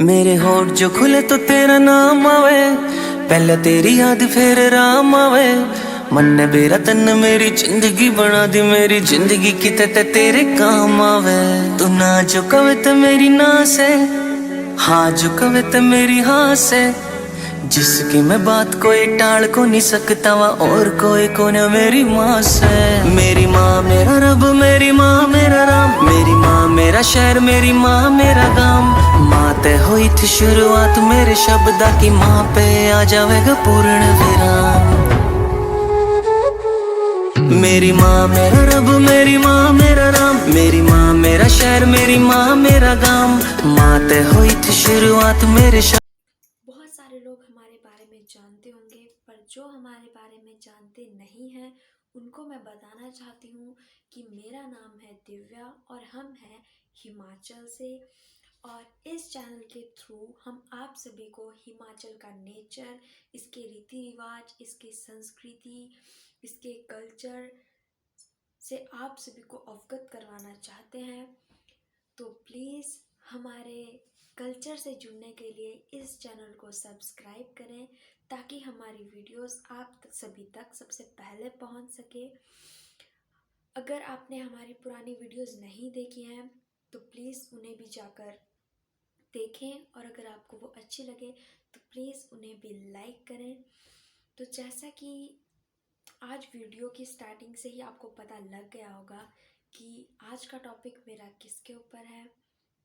मेरे होठ जो खुले तो तेरा नाम आवे, पहले तेरी याद फिर राम आवे। मन ने बेरा तन मेरी जिंदगी बना दी, मेरी जिंदगी किते ते तेरे काम आवे। तू ना जो कवे ते मेरी ना से, हाँ जो कवे ते मेरी हाँ से। जिसकी मैं बात कोई टाल को नहीं सकता वा, और कोई को न मेरी माँ से। मेरी माँ मेरा रब, मेरी माँ मेरा राम, मेरी माँ मेरा शहर, मेरी माँ मेरा गांव। माँ ते हुई थी शुरुआत मेरे शब्दा की, माँ पे आ जाएगा पूर्ण विराम। मेरी माँ मेरा रब, मेरी माँ मेरा राम, मेरी माँ मेरा शहर, मेरी माँ मेरा गांव। माँ ते हुई थी शुरुआत मेरे बहुत सारे लोग हमारे बारे में जानते होंगे, पर जो हमारे बारे में जानते नहीं हैं उनको मैं बताना चाहती हूँ कि मेरा नाम है दिव्या और हम हैं हिमाचल से। और इस चैनल के थ्रू हम आप सभी को हिमाचल का नेचर, इसके रीति रिवाज, इसकी संस्कृति, इसके कल्चर से आप सभी को अवगत करवाना चाहते हैं। तो प्लीज़ हमारे कल्चर से जुड़ने के लिए इस चैनल को सब्सक्राइब करें, ताकि हमारी वीडियोस आप सभी तक सबसे पहले पहुंच सके। अगर आपने हमारी पुरानी वीडियोस नहीं देखी हैं तो प्लीज़ उन्हें भी जाकर देखें, और अगर आपको वो अच्छी लगे तो प्लीज़ उन्हें भी लाइक करें। तो जैसा कि आज वीडियो की स्टार्टिंग से ही आपको पता लग गया होगा कि आज का टॉपिक मेरा किसके ऊपर है।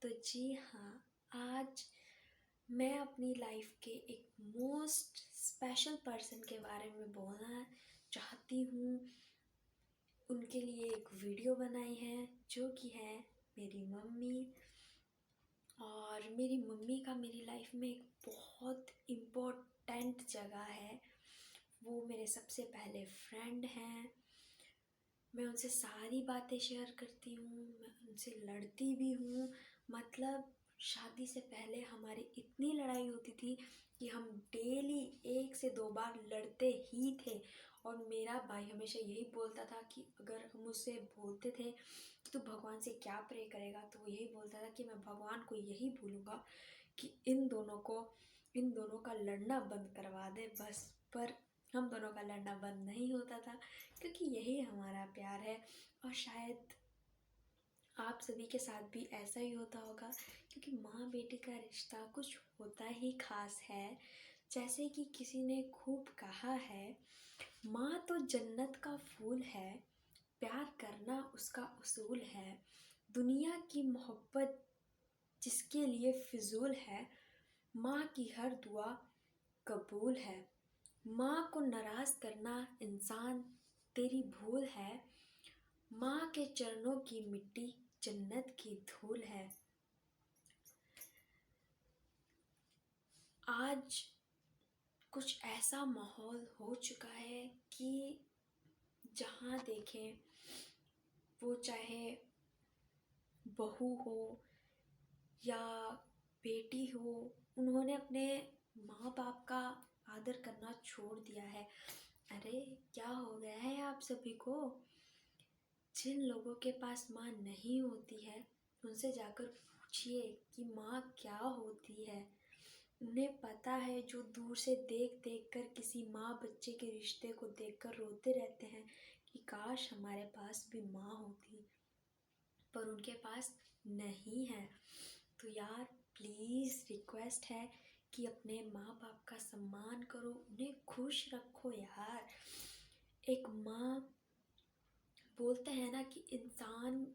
तो जी हाँ, आज मैं अपनी लाइफ के एक मोस्ट स्पेशल पर्सन के बारे में बोलना चाहती हूँ। उनके लिए एक वीडियो बनाई है जो कि है मेरी मम्मी। और मेरी मम्मी का मेरी लाइफ में एक बहुत इम्पोर्टेंट जगह है। वो मेरे सबसे पहले फ्रेंड हैं। मैं उनसे सारी बातें शेयर करती हूँ, मैं उनसे लड़ती भी हूँ। मतलब शादी से पहले हमारी इतनी लड़ाई होती थी कि हम डेली 1 से 2 बार लड़ते ही थे। और मेरा भाई हमेशा यही बोलता था कि अगर हम उससे बोलते थे तो भगवान से क्या प्रे करेगा, तो वो यही बोलता था कि मैं भगवान को यही बोलूँगा कि इन दोनों का लड़ना बंद करवा दे बस। पर हम दोनों का लड़ना बंद नहीं होता था, क्योंकि यही हमारा प्यार है। और शायद आप सभी के साथ भी ऐसा ही होता होगा, क्योंकि माँ बेटी का रिश्ता कुछ होता ही खास है। जैसे कि किसी ने खूब कहा है, माँ तो जन्नत का फूल है, प्यार करना उसका उसूल है। दुनिया की मोहब्बत जिसके लिए फिजूल है, माँ की हर दुआ कबूल है। माँ को नाराज करना इंसान तेरी भूल है। माँ के चरणों की मिट्टी जन्नत की धूल है। आज कुछ ऐसा माहौल हो चुका है कि जहाँ देखें, वो चाहे बहू हो या बेटी हो, उन्होंने अपने माँ बाप का आदर करना छोड़ दिया है। अरे क्या हो गया है आप सभी को? जिन लोगों के पास माँ नहीं होती है उनसे जाकर पूछिए कि माँ क्या होती है। उन्हें पता है, जो दूर से देख देख कर किसी माँ बच्चे के रिश्ते को देखकर रोते रहते हैं कि काश हमारे पास भी माँ होती, पर उनके पास नहीं है। तो यार प्लीज़ रिक्वेस्ट है कि अपने माँ बाप का सम्मान करो, उन्हें खुश रखो यार। एक माँ, बोलते हैं ना कि इंसान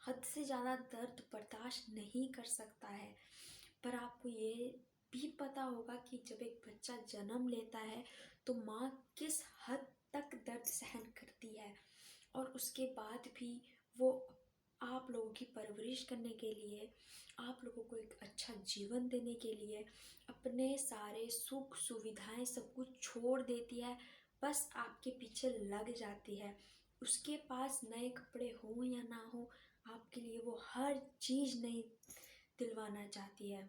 हद से ज़्यादा दर्द बर्दाश्त नहीं कर सकता है। पर आपको ये भी पता होगा कि जब एक बच्चा जन्म लेता है तो माँ किस हद तक दर्द सहन करती है, और उसके बाद भी वो आप लोगों की परवरिश करने के लिए, आप लोगों को एक अच्छा जीवन देने के लिए अपने सारे सुख सुविधाएं सब कुछ छोड़ देती है, बस आपके पीछे लग जाती है। उसके पास नए कपड़े हो या ना हो, आपके लिए वो हर चीज़ नहीं दिलवाना चाहती है।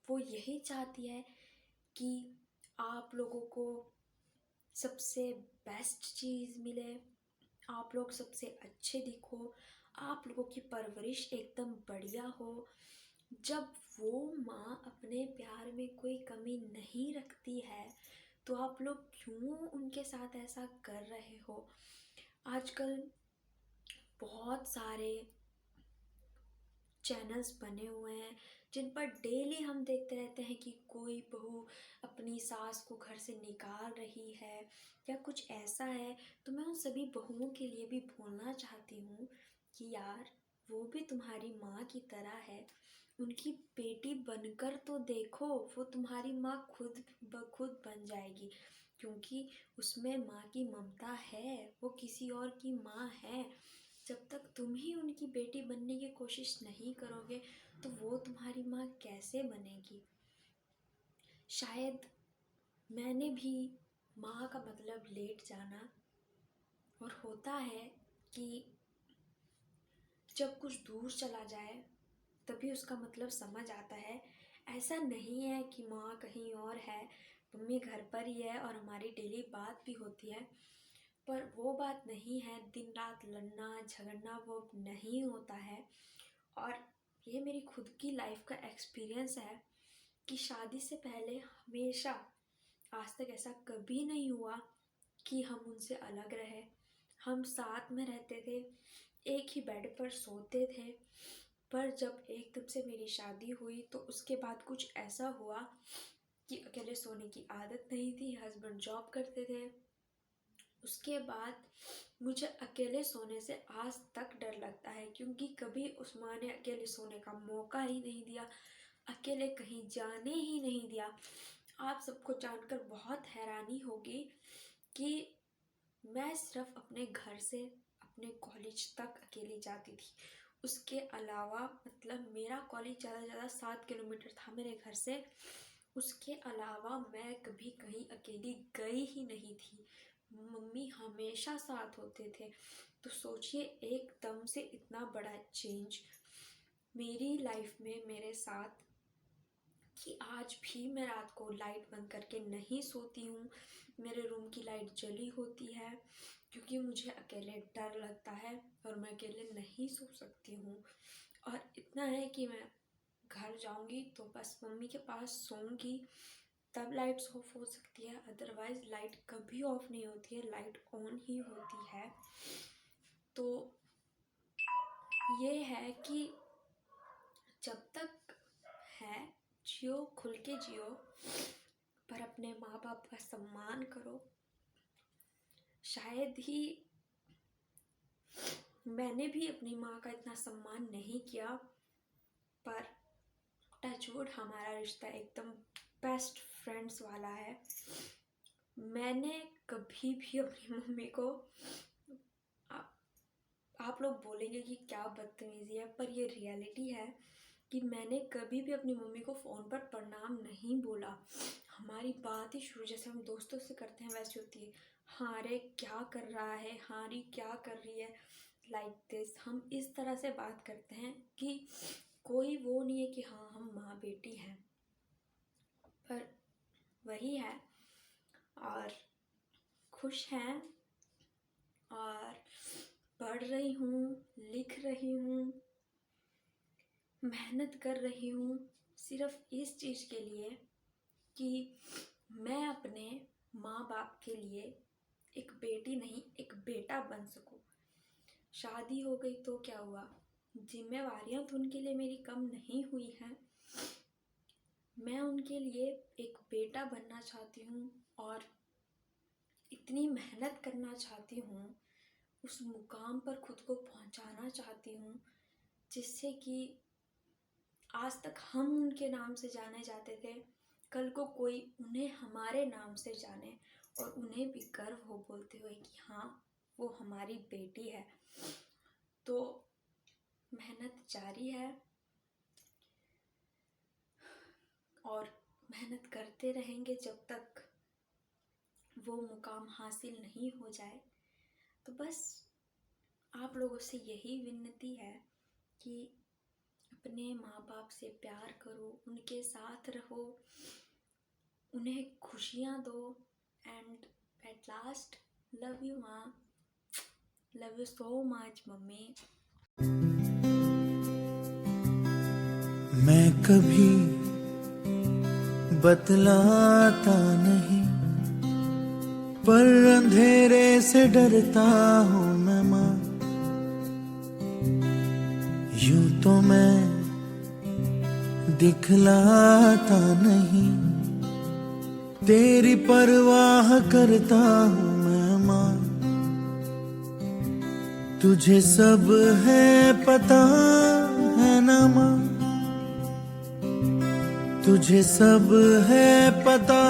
वो यही चाहती है कि आप लोगों को सबसे बेस्ट चीज़ मिले, आप लोग सबसे अच्छे दिखो, आप लोगों की परवरिश एकदम बढ़िया हो। जब वो माँ अपने प्यार में कोई कमी नहीं रखती है तो आप लोग क्यों उनके साथ ऐसा कर रहे हो। आजकल बहुत सारे चैनल्स बने हुए हैं जिन पर डेली हम देखते रहते हैं कि कोई बहू अपनी सास को घर से निकाल रही है या कुछ ऐसा है। तो मैं उन सभी बहुओं के लिए भी बोलना चाहती हूँ कि यार, वो भी तुम्हारी माँ की तरह है, उनकी बेटी बनकर तो देखो, वो तुम्हारी माँ खुद ब खुद बन जाएगी, क्योंकि उसमें माँ की ममता है, वो किसी और की माँ है। जब तक तुम ही उनकी बेटी बनने की कोशिश नहीं करोगे तो वो तुम्हारी माँ कैसे बनेगी। शायद मैंने भी माँ का मतलब लेट जाना, और होता है कि जब कुछ दूर चला जाए तभी उसका मतलब समझ आता है। ऐसा नहीं है कि माँ कहीं और है, मम्मी घर पर ही है और हमारी डेली बात भी होती है, पर वो बात नहीं है। दिन रात लड़ना झगड़ना वो अब नहीं होता है। और ये मेरी खुद की लाइफ का एक्सपीरियंस है कि शादी से पहले हमेशा, आज तक ऐसा कभी नहीं हुआ कि हम उनसे अलग रहे। हम साथ में रहते थे, एक ही बेड पर सोते थे। पर जब एकदम से मेरी शादी हुई तो उसके बाद कुछ ऐसा हुआ कि अकेले सोने की आदत नहीं थी, हस्बैंड जॉब करते थे। उसके बाद मुझे अकेले सोने से आज तक डर लगता है, क्योंकि कभी उस माँ ने अकेले सोने का मौका ही नहीं दिया, अकेले कहीं जाने ही नहीं दिया। आप सबको जानकर बहुत हैरानी होगी कि मैं सिर्फ अपने घर से अपने कॉलेज तक अकेली जाती थी। उसके अलावा मतलब मेरा कॉलेज ज़्यादा से ज़्यादा 7 किलोमीटर था मेरे घर से। उसके अलावा मैं कभी कहीं अकेली गई ही नहीं थी, मम्मी हमेशा साथ होते थे। तो सोचिए, एकदम से इतना बड़ा चेंज मेरी लाइफ में मेरे साथ, कि आज भी मैं रात को लाइट बंद करके नहीं सोती हूँ, मेरे रूम की लाइट जली होती है, क्योंकि मुझे अकेले डर लगता है और मैं अकेले नहीं सो सकती हूँ। और इतना है कि मैं घर जाऊँगी तो बस मम्मी के पास सोऊंगी, तब लाइट्स ऑफ हो सकती है, अदरवाइज लाइट कभी ऑफ नहीं होती है, लाइट ऑन ही होती है। तो ये है कि जब तक है, जियो, खुल के जियो, पर अपने माँ बाप का सम्मान करो। शायद ही मैंने भी अपनी माँ का इतना सम्मान नहीं किया, पर टचवुड हमारा रिश्ता एकदम बेस्ट फ्रेंड्स वाला है। मैंने कभी भी अपनी मम्मी को, आप लोग बोलेंगे कि क्या बदतमीजी है, पर ये रियलिटी है कि मैंने कभी भी अपनी मम्मी को फ़ोन पर प्रणाम नहीं बोला। हमारी बात ही शुरू जैसे हम दोस्तों से करते हैं वैसे होती है। हाँ रे क्या कर रहा है, हाँ री क्या कर रही है, लाइक दिस। हम इस तरह से बात करते हैं कि कोई वो नहीं है कि हाँ हम माँ बेटी हैं। पर वही है, और खुश हैं, और पढ़ रही हूँ, लिख रही हूँ, मेहनत कर रही हूँ, सिर्फ इस चीज़ के लिए कि मैं अपने माँ बाप के लिए एक बेटी नहीं एक बेटा बन सकूँ। शादी हो गई तो क्या हुआ, जिम्मेवारियाँ तो उनके लिए मेरी कम नहीं हुई हैं। मैं उनके लिए एक बेटा बनना चाहती हूँ और इतनी मेहनत करना चाहती हूँ, उस मुकाम पर खुद को पहुँचाना चाहती हूँ जिससे कि आज तक हम उनके नाम से जाने जाते थे, कल को कोई उन्हें हमारे नाम से जाने और उन्हें भी गर्व हो बोलते हुए कि हाँ वो हमारी बेटी है। तो मेहनत जारी है और मेहनत करते रहेंगे जब तक वो मुकाम हासिल नहीं हो जाए। तो बस आप लोगों से यही विनती है कि अपने माँ बाप से प्यार करो, उनके साथ रहो, उन्हें खुशियाँ दो। And at last, love you माँ, love you so much mummy. मैं कभी बतलाता नहीं, पर अंधेरे से डरता हूँ मैं माँ। यूं तो मैं दिखलाता नहीं, तेरी परवाह करता हूँ मैं माँ। तुझे सब है पता है ना माँ, तुझे सब है पता